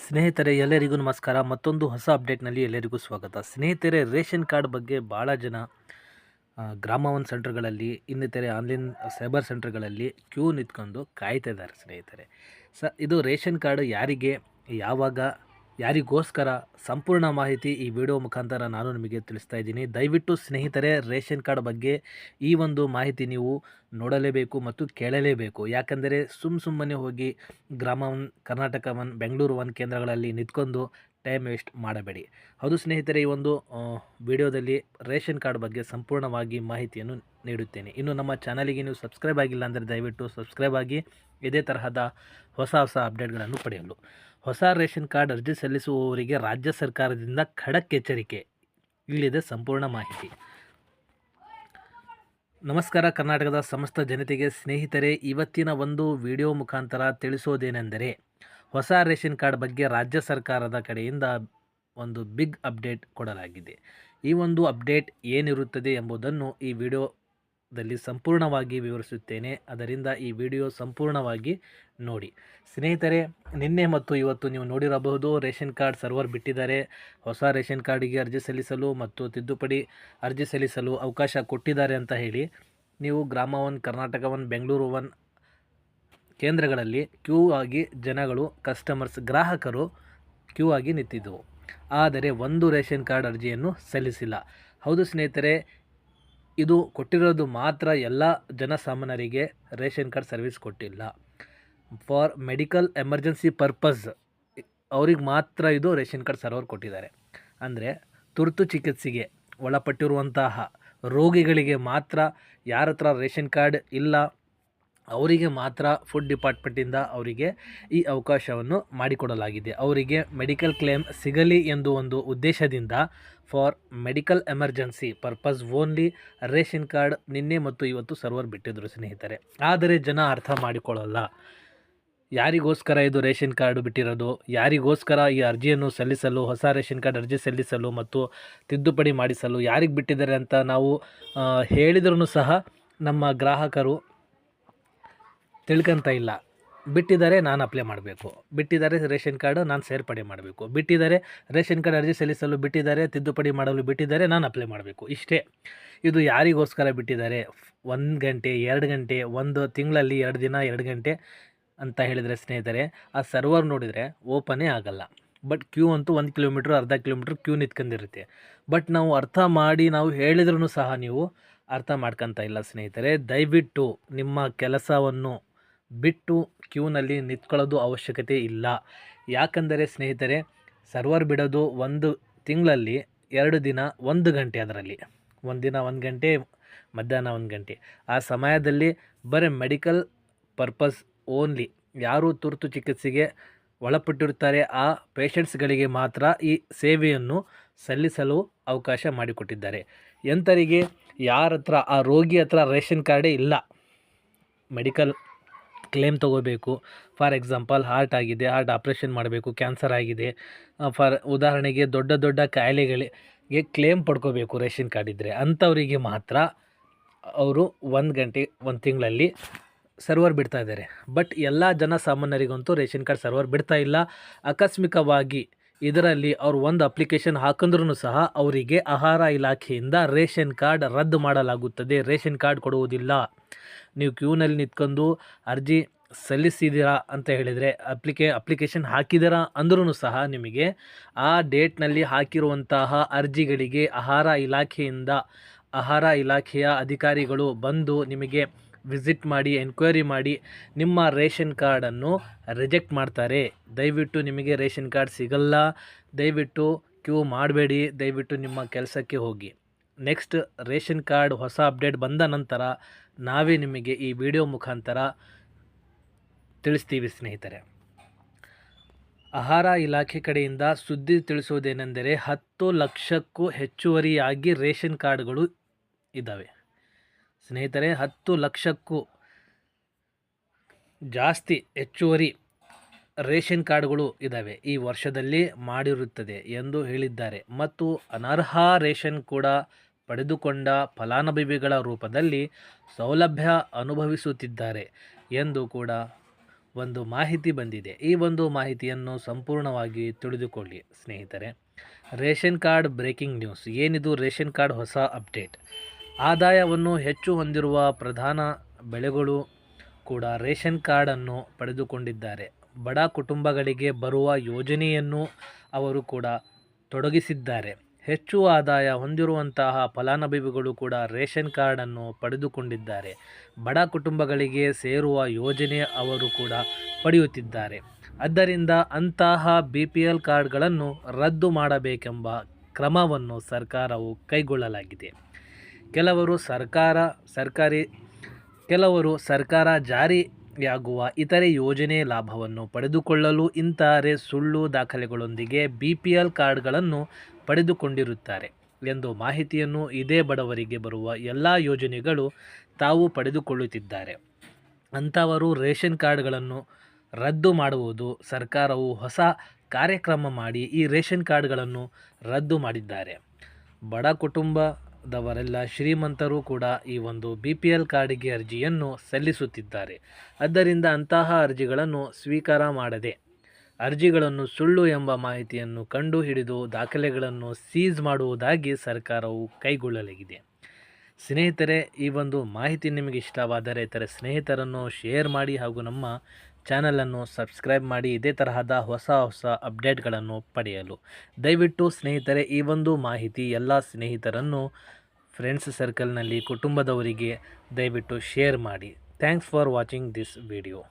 ಸ್ನೇಹಿತರೆ ಎಲ್ಲರಿಗೂ ನಮಸ್ಕಾರ. ಮತ್ತೊಂದು ಹೊಸ ಅಪ್ಡೇಟ್ನಲ್ಲಿ ಎಲ್ಲರಿಗೂ ಸ್ವಾಗತ. ಸ್ನೇಹಿತರೆ, ರೇಷನ್ ಕಾರ್ಡ್ ಬಗ್ಗೆ ಭಾಳ ಜನ ಗ್ರಾಮ ಒನ್ ಸೆಂಟರ್ಗಳಲ್ಲಿ, ಇನ್ನಿತರೆ ಆನ್ಲೈನ್ ಸೈಬರ್ ಸೆಂಟರ್ಗಳಲ್ಲಿ ಕ್ಯೂ ನಿಂತ್ಕೊಂಡು ಕಾಯ್ತಾ ಇದ್ದಾರೆ ಸ್ನೇಹಿತರೆ. ಇದು ರೇಷನ್ ಕಾರ್ಡ್ ಯಾರಿಗೆ, ಯಾವಾಗ, ಯಾರಿಗೋಸ್ಕರ ಸಂಪೂರ್ಣ ಮಾಹಿತಿ ಈ ವಿಡಿಯೋ ಮುಖಾಂತರ ನಾನು ನಿಮಗೆ ತಿಳಿಸ್ತಾ ಇದ್ದೀನಿ. ದಯವಿಟ್ಟು ಸ್ನೇಹಿತರೆ, ರೇಷನ್ ಕಾರ್ಡ್ ಬಗ್ಗೆ ಈ ಒಂದು ಮಾಹಿತಿ ನೀವು ನೋಡಲೇಬೇಕು ಮತ್ತು ಕೇಳಲೇಬೇಕು. ಯಾಕಂದರೆ ಸುಮ್ಮನೆ ಹೋಗಿ ಗ್ರಾಮ one, Karnataka one, Bengaluru one ಕೇಂದ್ರಗಳಲ್ಲಿ ನಿಂತ್ಕೊಂಡು ಟೈಮ್ ವೇಸ್ಟ್ ಮಾಡಬೇಡಿ. ಹೌದು ಸ್ನೇಹಿತರೆ, ಈ ಒಂದು ವಿಡಿಯೋದಲ್ಲಿ ರೇಷನ್ ಕಾರ್ಡ್ ಬಗ್ಗೆ ಸಂಪೂರ್ಣವಾಗಿ ಮಾಹಿತಿಯನ್ನು ನೀಡುತ್ತೇನೆ. ಇನ್ನು ನಮ್ಮ ಚಾನಲಿಗೆ ನೀವು ಸಬ್ಸ್ಕ್ರೈಬ್ ಆಗಿಲ್ಲ ಅಂದರೆ ದಯವಿಟ್ಟು ಸಬ್ಸ್ಕ್ರೈಬ್ ಆಗಿ ಇದೇ ತರಹದ ಹೊಸ ಅಪ್ಡೇಟ್ಗಳನ್ನು ಪಡೆಯಲು. ಹೊಸ ರೇಷನ್ ಕಾರ್ಡ್ ಅರ್ಜಿ ಸಲ್ಲಿಸುವವರಿಗೆ ರಾಜ್ಯ ಸರ್ಕಾರದಿಂದ ಖಡಕ್ ಎಚ್ಚರಿಕೆ. ಇಲ್ಲಿದೆ ಸಂಪೂರ್ಣ ಮಾಹಿತಿ. ನಮಸ್ಕಾರ ಕರ್ನಾಟಕದ ಸಮಸ್ತ ಜನತೆಗೆ. ಸ್ನೇಹಿತರೆ, ಇವತ್ತಿನ ಒಂದು ವಿಡಿಯೋ ಮುಖಾಂತರ ತಿಳಿಸೋದೇನೆಂದರೆ, ಹೊಸ ರೇಷನ್ ಕಾರ್ಡ್ ಬಗ್ಗೆ ರಾಜ್ಯ ಸರ್ಕಾರದ ಕಡೆಯಿಂದ ಒಂದು ಬಿಗ್ ಅಪ್ಡೇಟ್ ಕೊಡಲಾಗಿದೆ. ಈ ಒಂದು ಅಪ್ಡೇಟ್ ಏನಿರುತ್ತದೆ ಎಂಬುದನ್ನು ಈ ವಿಡಿಯೋದಲ್ಲಿ ಸಂಪೂರ್ಣವಾಗಿ ವಿವರಿಸುತ್ತೇನೆ. ಅದರಿಂದ ಈ ವಿಡಿಯೋ ಸಂಪೂರ್ಣವಾಗಿ ನೋಡಿ. ಸ್ನೇಹಿತರೆ, ನಿನ್ನೆ ಮತ್ತು ಇವತ್ತು ನೀವು ನೋಡಿರಬಹುದು, ರೇಷನ್ ಕಾರ್ಡ್ ಸರ್ವರ್ ಬಿಟ್ಟಿದ್ದಾರೆ. ಹೊಸ ರೇಷನ್ ಕಾರ್ಡಿಗೆ ಅರ್ಜಿ ಸಲ್ಲಿಸಲು ಮತ್ತು ತಿದ್ದುಪಡಿ ಅರ್ಜಿ ಸಲ್ಲಿಸಲು ಅವಕಾಶ ಕೊಟ್ಟಿದ್ದಾರೆ ಅಂತ ಹೇಳಿ ನೀವು ಗ್ರಾಮ one, Karnataka one, Bengaluru one ಕೇಂದ್ರಗಳಲ್ಲಿ ಕ್ಯೂ ಆಗಿ ಜನಗಳು, ಗ್ರಾಹಕರು ಕ್ಯೂ ಆಗಿ ನಿಂತಿದ್ದವು. ಆದರೆ ಒಂದು ರೇಷನ್ ಕಾರ್ಡ್ ಅರ್ಜಿಯನ್ನು ಸಲ್ಲಿಸಿಲ್ಲ. ಹೌದು ಸ್ನೇಹಿತರೆ, ಇದು ಕೊಟ್ಟಿರೋದು ಮಾತ್ರ ಎಲ್ಲ ಜನಸಾಮಾನ್ಯರಿಗೆ ರೇಷನ್ ಕಾರ್ಡ್ ಸರ್ವಿಸ್ ಕೊಟ್ಟಿಲ್ಲ. ಫಾರ್ ಮೆಡಿಕಲ್ ಎಮರ್ಜೆನ್ಸಿ ಪರ್ಪಸ್ ಅವ್ರಿಗೆ ಮಾತ್ರ ಇದು ರೇಷನ್ ಕಾರ್ಡ್ ಸರ್ವರ್ ಕೊಟ್ಟಿದ್ದಾರೆ. ಅಂದರೆ ತುರ್ತು ಚಿಕಿತ್ಸೆಗೆ ಒಳಪಟ್ಟಿರುವಂತಹ ರೋಗಿಗಳಿಗೆ ಮಾತ್ರ, ಯಾರ ಹತ್ರ ರೇಷನ್ ಕಾರ್ಡ್ ಇಲ್ಲ ಅವರಿಗೆ ಮಾತ್ರ ಫುಡ್ ಡಿಪಾರ್ಟ್ಮೆಂಟಿಂದ ಅವರಿಗೆ ಈ ಅವಕಾಶವನ್ನು ಮಾಡಿಕೊಡಲಾಗಿದೆ. ಅವರಿಗೆ ಮೆಡಿಕಲ್ ಕ್ಲೇಮ್ ಸಿಗಲಿ ಎಂದು ಒಂದು ಉದ್ದೇಶದಿಂದ for medical emergency purpose only ration card ನಿನ್ನೆ ಮತ್ತು ಇವತ್ತು ಸರ್ವರ್ ಬಿಟ್ಟಿದ್ದರು ಸ್ನೇಹಿತರೆ. ಆದರೆ ಜನ ಅರ್ಥ ಮಾಡಿಕೊಳ್ಳಲ್ಲ. ಯಾರಿಗೋಸ್ಕರ ಇದು ರೇಷನ್ ಕಾರ್ಡ್ ಬಿಟ್ಟಿರೋದು, ಯಾರಿಗೋಸ್ಕರ ಈ ಅರ್ಜಿಯನ್ನು ಸಲ್ಲಿಸಲು, ಹೊಸ ರೇಷನ್ ಕಾರ್ಡ್ ಅರ್ಜಿ ಸಲ್ಲಿಸಲು ಮತ್ತು ತಿದ್ದುಪಡಿ ಮಾಡಿಸಲು ಯಾರಿಗೆ ಬಿಟ್ಟಿದ್ದಾರೆ ಅಂತ ನಾವು ಹೇಳಿದ್ರೂ ಸಹ ನಮ್ಮ ಗ್ರಾಹಕರು ತಿಳ್ಕೊಂತ ಇಲ್ಲ. ಬಿಟ್ಟಿದ್ದಾರೆ, ನಾನು ಅಪ್ಲೈ ಮಾಡಬೇಕು, ಬಿಟ್ಟಿದ್ದಾರೆ ರೇಷನ್ ಕಾರ್ಡ್ ನಾನು ಸೇರ್ಪಡೆ ಮಾಡಬೇಕು, ಬಿಟ್ಟಿದ್ದಾರೆ ರೇಷನ್ ಕಾರ್ಡ್ ಅರ್ಜಿ ಸಲ್ಲಿಸಲು ಬಿಟ್ಟಿದ್ದಾರೆ, ತಿದ್ದುಪಡಿ ಮಾಡಲು ಬಿಟ್ಟಿದ್ದಾರೆ, ನಾನು ಅಪ್ಲೈ ಮಾಡಬೇಕು. ಇಷ್ಟೇ. ಇದು ಯಾರಿಗೋಸ್ಕರ ಬಿಟ್ಟಿದ್ದಾರೆ? 1 ಗಂಟೆ, 2 ಗಂಟೆ, ಒಂದು ತಿಂಗಳಲ್ಲಿ 2 ದಿನ, 2 ಗಂಟೆ ಅಂತ ಹೇಳಿದರೆ ಸ್ನೇಹಿತರೆ, ಆ ಸರ್ವರ್ ನೋಡಿದರೆ ಓಪನೇ ಆಗಲ್ಲ. ಬಟ್ ಕ್ಯೂ ಅಂತೂ 1 ಕಿಲೋಮೀಟ್ರ್, ಅರ್ಧ ಕಿಲೋಮೀಟ್ರ್ ಕ್ಯೂ ನಿಂತ್ಕೊಂಡಿರುತ್ತೆ. ಬಟ್ ನಾವು ಅರ್ಥ ಮಾಡಿ ನಾವು ಹೇಳಿದ್ರೂ ಸಹ ನೀವು ಅರ್ಥ ಮಾಡ್ಕೊತ ಇಲ್ಲ ಸ್ನೇಹಿತರೆ. ದಯವಿಟ್ಟು ನಿಮ್ಮ ಕೆಲಸವನ್ನು ಬಿಟ್ಟು ಕ್ಯೂನಲ್ಲಿ ನಿಂತ್ಕೊಳ್ಳೋದು ಅವಶ್ಯಕತೆ ಇಲ್ಲ. ಯಾಕಂದರೆ ಸ್ನೇಹಿತರೆ, ಸರ್ವರ್ ಬಿಡೋದು 1 ತಿಂಗಳಲ್ಲಿ 2 ದಿನ, 1 ಗಂಟೆ, ಅದರಲ್ಲಿ 1 ದಿನ 1 ಗಂಟೆ, ಮಧ್ಯಾಹ್ನ 1 ಗಂಟೆ. ಆ ಸಮಯದಲ್ಲಿ ಬರೀ ಮೆಡಿಕಲ್ ಪರ್ಪಸ್ ಓನ್ಲಿ, ಯಾರು ತುರ್ತು ಚಿಕಿತ್ಸೆಗೆ ಒಳಪಟ್ಟಿರುತ್ತಾರೆ ಆ ಪೇಷಂಟ್ಸ್ಗಳಿಗೆ ಮಾತ್ರ ಈ ಸೇವೆಯನ್ನು ಸಲ್ಲಿಸಲು ಅವಕಾಶ ಮಾಡಿಕೊಟ್ಟಿದ್ದಾರೆ. ಎಂಥರಿಗೆ? ಯಾರ ಹತ್ರ, ಆ ರೋಗಿ ಹತ್ರ ರೇಷನ್ ಕಾರ್ಡೇ ಇಲ್ಲ, ಮೆಡಿಕಲ್ ಕ್ಲೇಮ್ ತೊಗೋಬೇಕು. ಫಾರ್ ಎಕ್ಸಾಂಪಲ್, ಹಾರ್ಟ್ ಆಗಿದೆ, ಹಾರ್ಟ್ ಆಪ್ರೇಷನ್ ಮಾಡಬೇಕು, ಕ್ಯಾನ್ಸರ್ ಆಗಿದೆ, ಉದಾಹರಣೆಗೆ ದೊಡ್ಡ ಕಾಯಿಲೆಗಳಿಗೆ ಕ್ಲೇಮ್ ಪಡ್ಕೋಬೇಕು ರೇಷನ್ ಕಾರ್ಡ್ ಇದ್ದರೆ, ಅಂಥವರಿಗೆ ಮಾತ್ರ ಅವರು 1 ಗಂಟೆ, 1 ತಿಂಗಳಲ್ಲಿ ಸರ್ವರ್ ಬಿಡ್ತಾ ಇದ್ದಾರೆ. ಬಟ್ ಎಲ್ಲ ಜನಸಾಮಾನ್ಯರಿಗಂತೂ ರೇಷನ್ ಕಾರ್ಡ್ ಸರ್ವರ್ ಬಿಡ್ತಾ ಇಲ್ಲ. ಆಕಸ್ಮಿಕವಾಗಿ ಇದರಲ್ಲಿ ಅವ್ರು ಒಂದು ಅಪ್ಲಿಕೇಶನ್ ಹಾಕಿದ್ರೂ ಸಹ ಅವರಿಗೆ ಆಹಾರ ಇಲಾಖೆಯಿಂದ ರೇಷನ್ ಕಾರ್ಡ್ ರದ್ದು ಮಾಡಲಾಗುತ್ತದೆ, ರೇಷನ್ ಕಾರ್ಡ್ ಕೊಡುವುದಿಲ್ಲ. ನೀವು ಕ್ಯೂನಲ್ಲಿ ನಿಂತ್ಕೊಂಡು ಅರ್ಜಿ ಸಲ್ಲಿಸಿದ್ದೀರಾ ಅಂತ ಹೇಳಿದರೆ, ಅಪ್ಲಿಕೇಶನ್ ಹಾಕಿದ್ದೀರಾ ಅಂದ್ರೂ ಸಹ ನಿಮಗೆ ಆ ಡೇಟ್ನಲ್ಲಿ ಹಾಕಿರುವಂತಹ ಅರ್ಜಿಗಳಿಗೆ ಆಹಾರ ಇಲಾಖೆಯ ಅಧಿಕಾರಿಗಳು ಬಂದು ನಿಮಗೆ ವಿಸಿಟ್ ಮಾಡಿ, ಎನ್ಕ್ವೈರಿ ಮಾಡಿ ನಿಮ್ಮ ರೇಷನ್ ಕಾರ್ಡನ್ನು ರಿಜೆಕ್ಟ್ ಮಾಡ್ತಾರೆ. ದಯವಿಟ್ಟು ನಿಮಗೆ ರೇಷನ್ ಕಾರ್ಡ್ ಸಿಗಲ್ಲ. ದಯವಿಟ್ಟು ಕ್ಯೂ ಮಾಡಬೇಡಿ. ದಯವಿಟ್ಟು ನಿಮ್ಮ ಕೆಲಸಕ್ಕೆ ಹೋಗಿ. ನೆಕ್ಸ್ಟ್ ರೇಷನ್ ಕಾರ್ಡ್ ಹೊಸ ಅಪ್ಡೇಟ್ ಬಂದ ನಂತರ ನಾವೇ ನಿಮಗೆ ಈ ವಿಡಿಯೋ ಮುಖಾಂತರ ತಿಳಿಸ್ತೀವಿ ಸ್ನೇಹಿತರೆ. ಆಹಾರ ಇಲಾಖೆ ಕಡೆಯಿಂದ ಸುದ್ದಿ ತಿಳಿಸೋದೇನೆಂದರೆ, 10 ಲಕ್ಷಕ್ಕೂ ಹೆಚ್ಚುವರಿಯಾಗಿ ರೇಷನ್ ಕಾರ್ಡ್ಗಳು ಇದ್ದಾವೆ ಸ್ನೇಹಿತರೆ. 10 ಲಕ್ಷಕ್ಕೂ ಜಾಸ್ತಿ ಹೆಚ್ಚುವರಿ ರೇಷನ್ ಕಾರ್ಡ್ಗಳು ಇದ್ದಾವೆ ಈ ವರ್ಷದಲ್ಲಿ ಮಾಡಿರುತ್ತದೆ ಎಂದು ಹೇಳಿದ್ದಾರೆ. ಮತ್ತು ಅನರ್ಹ ರೇಷನ್ ಕೂಡ ಪಡೆದುಕೊಂಡ ಫಲಾನುಭವಿಗಳ ರೂಪದಲ್ಲಿ ಸೌಲಭ್ಯ ಅನುಭವಿಸುತ್ತಿದ್ದಾರೆ ಎಂದು ಕೂಡ ಒಂದು ಮಾಹಿತಿ ಬಂದಿದೆ. ಈ ಒಂದು ಮಾಹಿತಿಯನ್ನು ಸಂಪೂರ್ಣವಾಗಿ ತಿಳಿದುಕೊಳ್ಳಿ ಸ್ನೇಹಿತರೆ. Ration card breaking news. ಏನಿದು ರೇಷನ್ ಕಾರ್ಡ್ ಹೊಸ ಅಪ್ಡೇಟ್? ಆದಾಯವನ್ನು ಹೆಚ್ಚು ಹೊಂದಿರುವ ಪ್ರಧಾನ ಬೆಳೆಗಳು ಕೂಡ ರೇಷನ್ ಕಾರ್ಡನ್ನು ಪಡೆದುಕೊಂಡಿದ್ದಾರೆ. ಬಡ ಕುಟುಂಬಗಳಿಗೆ ಬರುವ ಯೋಜನೆಯನ್ನು ಅವರು ಕೂಡ ತೊಡಗಿಸಿದ್ದಾರೆ. ಹೆಚ್ಚು ಆದಾಯ ಹೊಂದಿರುವಂತಹ ಫಲಾನುಭವಿಗಳು ಕೂಡ ರೇಷನ್ ಕಾರ್ಡನ್ನು ಪಡೆದುಕೊಂಡಿದ್ದಾರೆ. ಬಡ ಕುಟುಂಬಗಳಿಗೆ ಸೇರುವ ಯೋಜನೆ ಅವರು ಕೂಡ ಪಡೆಯುತ್ತಿದ್ದಾರೆ. ಆದ್ದರಿಂದ ಅಂತಹ BPL ಕಾರ್ಡ್ಗಳನ್ನು ರದ್ದು ಮಾಡಬೇಕೆಂಬ ಕ್ರಮವನ್ನು ಸರ್ಕಾರವು ಕೈಗೊಳ್ಳಲಾಗಿದೆ. ಕೆಲವರು ಸರ್ಕಾರ ಜಾರಿಯಾಗುವ ಇತರೆ ಯೋಜನೆ ಲಾಭವನ್ನು ಪಡೆದುಕೊಳ್ಳಲು ಇಂತಹ ಸುಳ್ಳು ದಾಖಲೆಗಳೊಂದಿಗೆ BPL ಕಾರ್ಡ್ಗಳನ್ನು ಪಡೆದುಕೊಂಡಿರುತ್ತಾರೆ ಎಂದು ಮಾಹಿತಿಯನ್ನು ಇದೇ ಬಡವರಿಗೆ ಬರುವ ಎಲ್ಲ ಯೋಜನೆಗಳು ತಾವು ಪಡೆದುಕೊಳ್ಳುತ್ತಿದ್ದಾರೆ. ಅಂಥವರು ರೇಷನ್ ಕಾರ್ಡ್ಗಳನ್ನು ರದ್ದು ಮಾಡುವುದು ಸರ್ಕಾರವು ಹೊಸ ಕಾರ್ಯಕ್ರಮ ಮಾಡಿ ಈ ರೇಷನ್ ಕಾರ್ಡ್ಗಳನ್ನು ರದ್ದು ಮಾಡಿದ್ದಾರೆ. ಬಡ ಕುಟುಂಬದವರೆಲ್ಲ ಶ್ರೀಮಂತರು ಕೂಡ ಈ ಒಂದು BPL ಕಾರ್ಡಿಗೆ ಅರ್ಜಿಯನ್ನು ಸಲ್ಲಿಸುತ್ತಿದ್ದಾರೆ. ಆದ್ದರಿಂದ ಅಂತಹ ಅರ್ಜಿಗಳನ್ನು ಸ್ವೀಕಾರ ಮಾಡದೆ ಅರ್ಜಿಗಳನ್ನು ಸುಳ್ಳು ಎಂಬ ಮಾಹಿತಿಯನ್ನು ಕಂಡುಹಿಡಿದು ದಾಖಲೆಗಳನ್ನು ಸೀಜ್ ಮಾಡುವುದಾಗಿ ಸರ್ಕಾರವು ಕೈಗೊಳ್ಳಲಾಗಿದೆ. ಸ್ನೇಹಿತರೆ, ಈ ಒಂದು ಮಾಹಿತಿ ನಿಮಗೆ ಇಷ್ಟವಾದರೆ ಇತರ ಸ್ನೇಹಿತರನ್ನು ಶೇರ್ ಮಾಡಿ ಹಾಗೂ ನಮ್ಮ ಚಾನಲನ್ನು ಸಬ್ಸ್ಕ್ರೈಬ್ ಮಾಡಿ ಇದೇ ತರಹದ ಹೊಸ ಅಪ್ಡೇಟ್ಗಳನ್ನು ಪಡೆಯಲು. ದಯವಿಟ್ಟು ಸ್ನೇಹಿತರೆ, ಈ ಒಂದು ಮಾಹಿತಿ ಎಲ್ಲ ಸ್ನೇಹಿತರನ್ನು ಫ್ರೆಂಡ್ಸ್ ಸರ್ಕಲ್ನಲ್ಲಿ ಕುಟುಂಬದವರಿಗೆ ದಯವಿಟ್ಟು ಶೇರ್ ಮಾಡಿ. Thanks for watching this video.